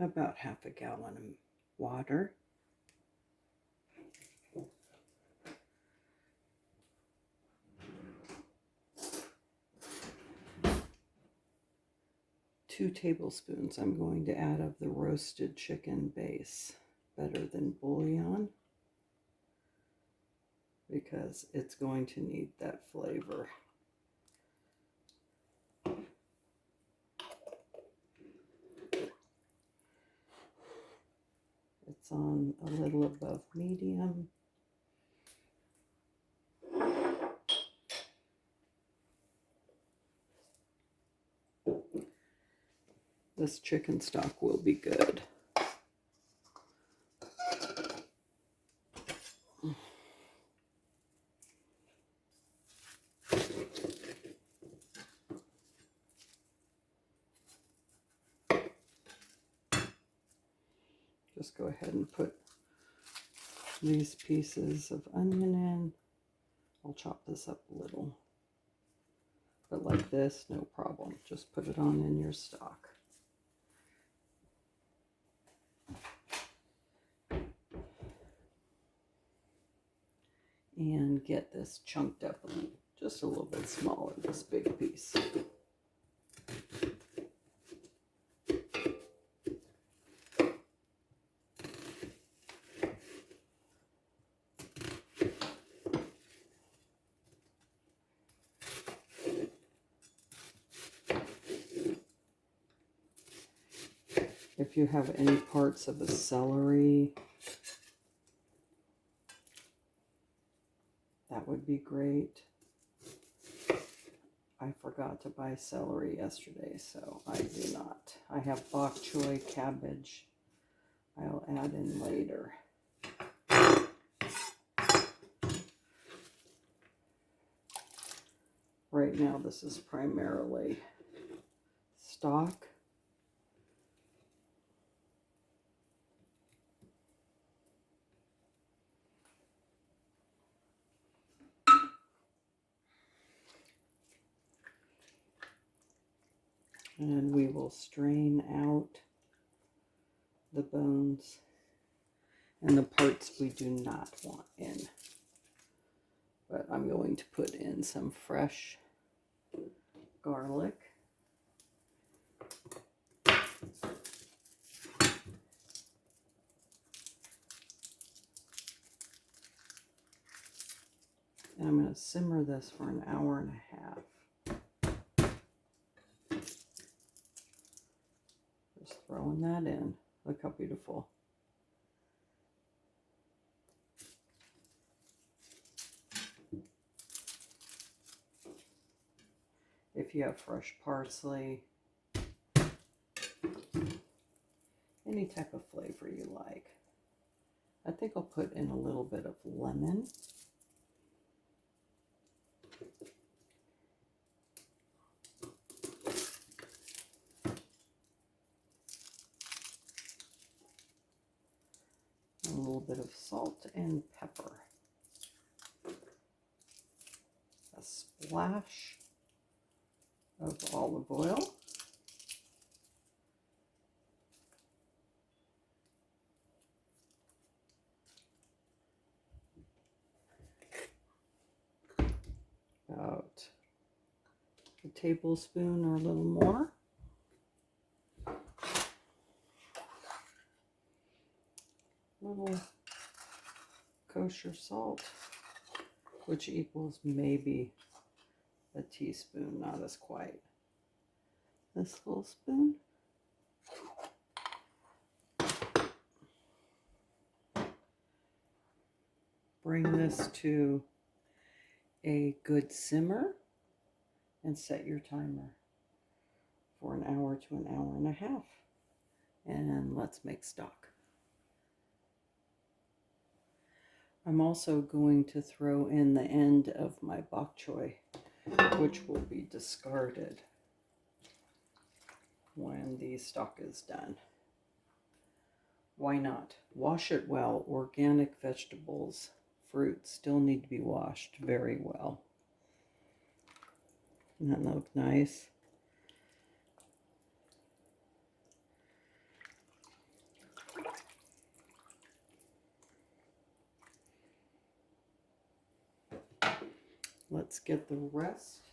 about half a gallon of water. Two tablespoons I'm going to add of the roasted chicken base, better than bouillon, because it's going to need that flavor. It's on a little above medium. This chicken stock will be good. Just go ahead and put these pieces of onion in. I'll chop this up a little. But like this, no problem. Just put it on in your stock. And get this chunked up just a little bit smaller, this big piece. If you have any parts of a celery, that would be great. I forgot to buy celery yesterday, so I do not. I have bok choy, cabbage. I'll add in later. Right now, this is primarily stock. And we will strain out the bones and the parts we do not want in. But I'm going to put in some fresh garlic. And I'm going to simmer this for an hour and a half. Just throwing that in. Look how beautiful. If you have fresh parsley, any type of flavor you like. I think I'll put in a little bit of lemon. A little bit of salt and pepper. A splash of olive oil. About a tablespoon or a little more. Little kosher salt, which equals maybe a teaspoon, not as quite. This little spoon. Bring this to a good simmer and set your timer for an hour to an hour and a half. And let's make stock. I'm also going to throw in the end of my bok choy, which will be discarded when the stock is done. Why not? Wash it well. Organic vegetables, fruits still need to be washed very well. Doesn't that look nice? get the rest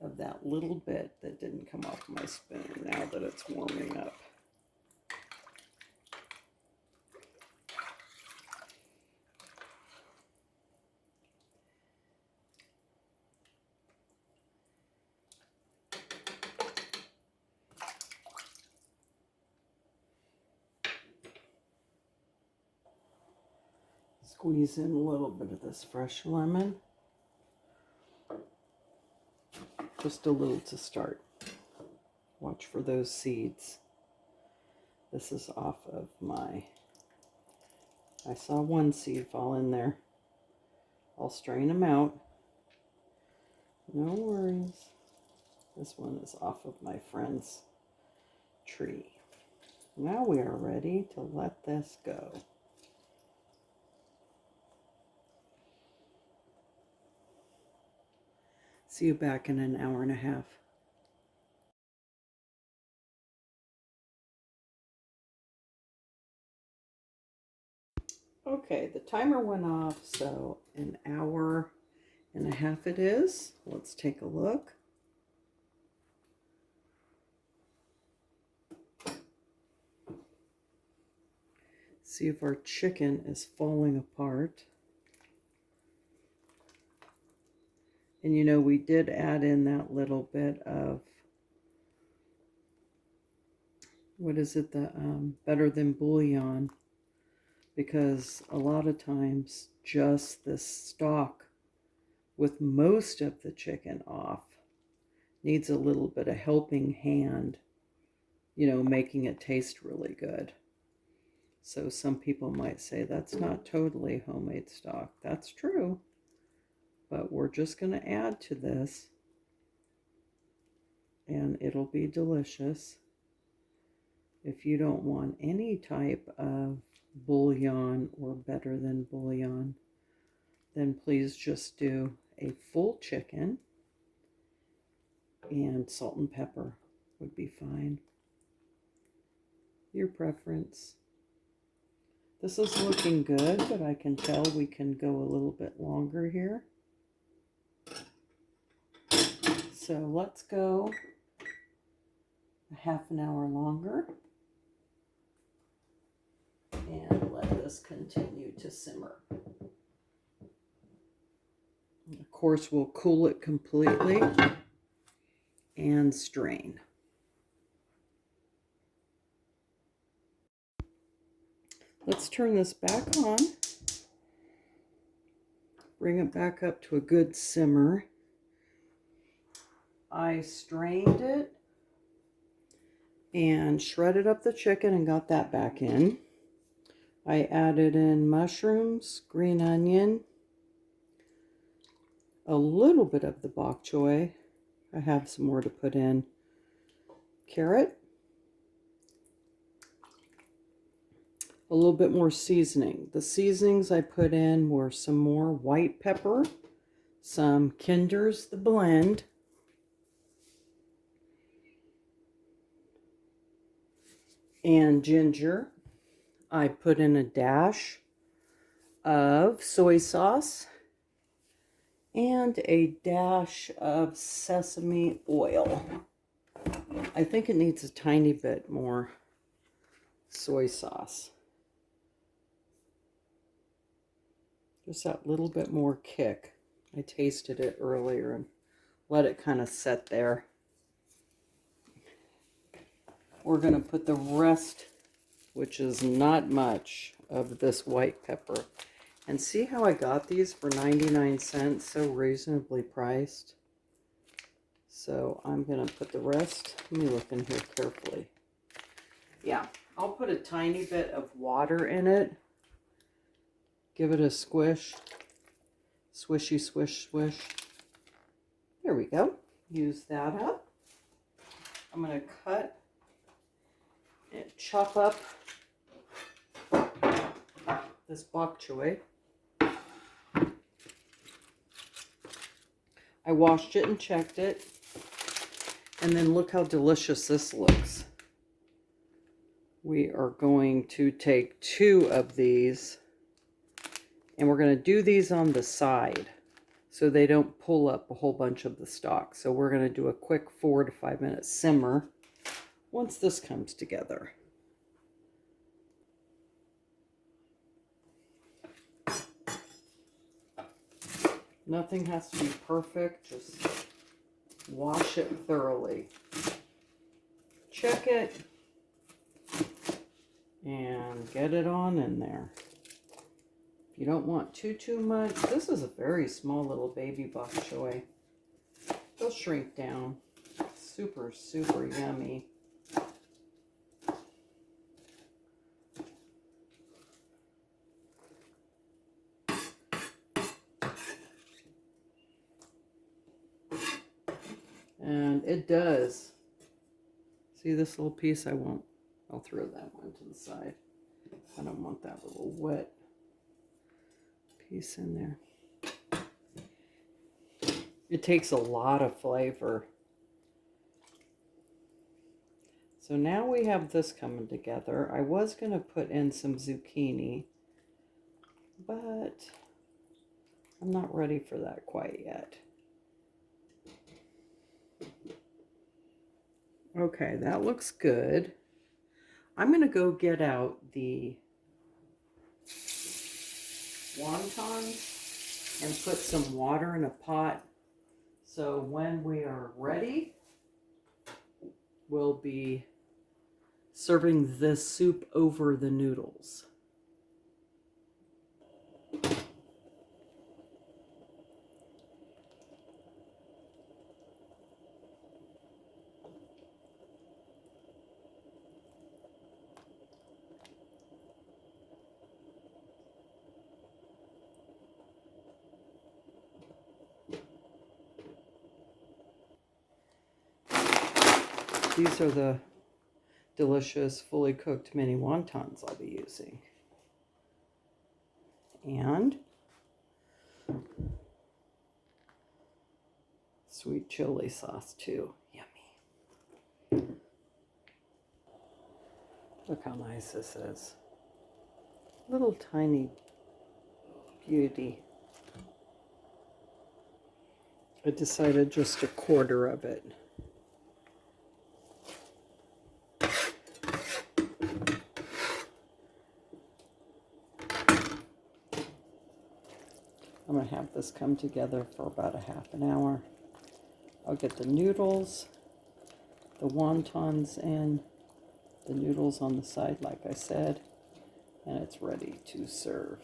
of that little bit that didn't come off my spoon now that it's warming up. Squeeze in a little bit of this fresh lemon. Just a little to start. Watch for those seeds. This is off of my, I saw one seed fall in there. I'll strain them out. No worries. This one is off of my friend's tree. Now we are ready to let this go. See you back in an hour and a half. Okay, the timer went off, so an hour and a half it is. Let's take a look. See if our chicken is falling apart. And you know, we did add in that little bit of, what is it, the better than bouillon, because a lot of times just this stock with most of the chicken off needs a little bit of helping hand, you know, making it taste really good. So some people might say that's not totally homemade stock. That's true. But we're just going to add to this and it'll be delicious. If you don't want any type of bouillon or better than bouillon, then please just do a full chicken, and salt and pepper would be fine. Your preference. This is looking good, but I can tell we can go a little bit longer here. So let's go a half an hour longer and let this continue to simmer. And of course, we'll cool it completely and strain. Let's turn this back on. Bring it back up to a good simmer. I strained it and shredded up the chicken and got that back in. I added in mushrooms, green onion, a little bit of the bok choy. I have some more to put in. Carrot. A little bit more seasoning. The seasonings I put in were some more white pepper, some Kinder's the blend, and ginger. I put in a dash of soy sauce and a dash of sesame oil. I think it needs a tiny bit more soy sauce. Just that little bit more kick. I tasted it earlier and let it kind of set there. We're going to put the rest, which is not much, of this white pepper. And see how I got these for 99 cents, so reasonably priced. So I'm going to put the rest, let me look in here carefully. Yeah, I'll put a tiny bit of water in it. Give it a squish. Swishy, swish, swish. There we go. Use that up. I'm going to cut and chop up this bok choy. I washed it and checked it. And then look how delicious this looks. We are going to take 2 of these and we're going to do these on the side. so they don't pull up a whole bunch of the stock. So we're going to do a quick 4 to 5 minute simmer once this comes together. Nothing has to be perfect, just wash it thoroughly. Check it and get it on in there. If you don't want too much, this is a very small little baby bok choy. They'll shrink down. Super, super yummy. And it does. See this little piece? I'll throw that one to the side. I don't want that little wet piece in there. It takes a lot of flavor. So now we have this coming together. I was going to put in some zucchini, but I'm not ready for that quite yet. Okay, that looks good. I'm going to go get out the wontons and put some water in a pot. So when we are ready, we'll be serving this soup over the noodles. These are the delicious, fully cooked mini wontons I'll be using. And sweet chili sauce too. Yummy. Look how nice this is. Little tiny beauty. I decided just a quarter of it. I'm going to have this come together for about a half an hour. I'll get the noodles, the wontons in, the noodles on the side like I said, and it's ready to serve.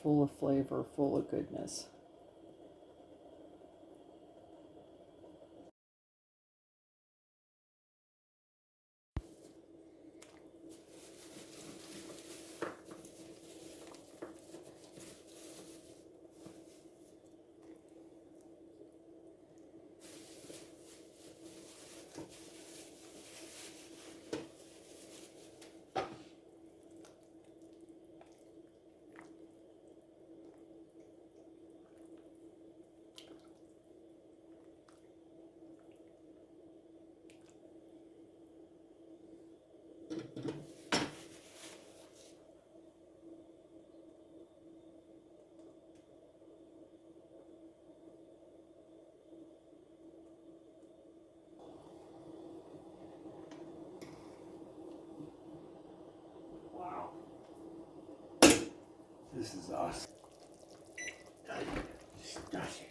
Full of flavor, full of goodness. This is awesome. Stuff it.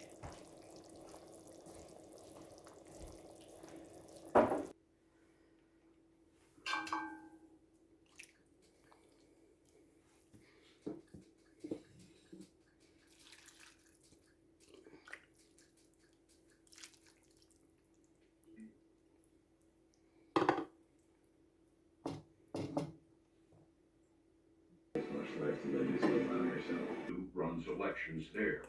Much less the legislative on yourself. Who run selections there?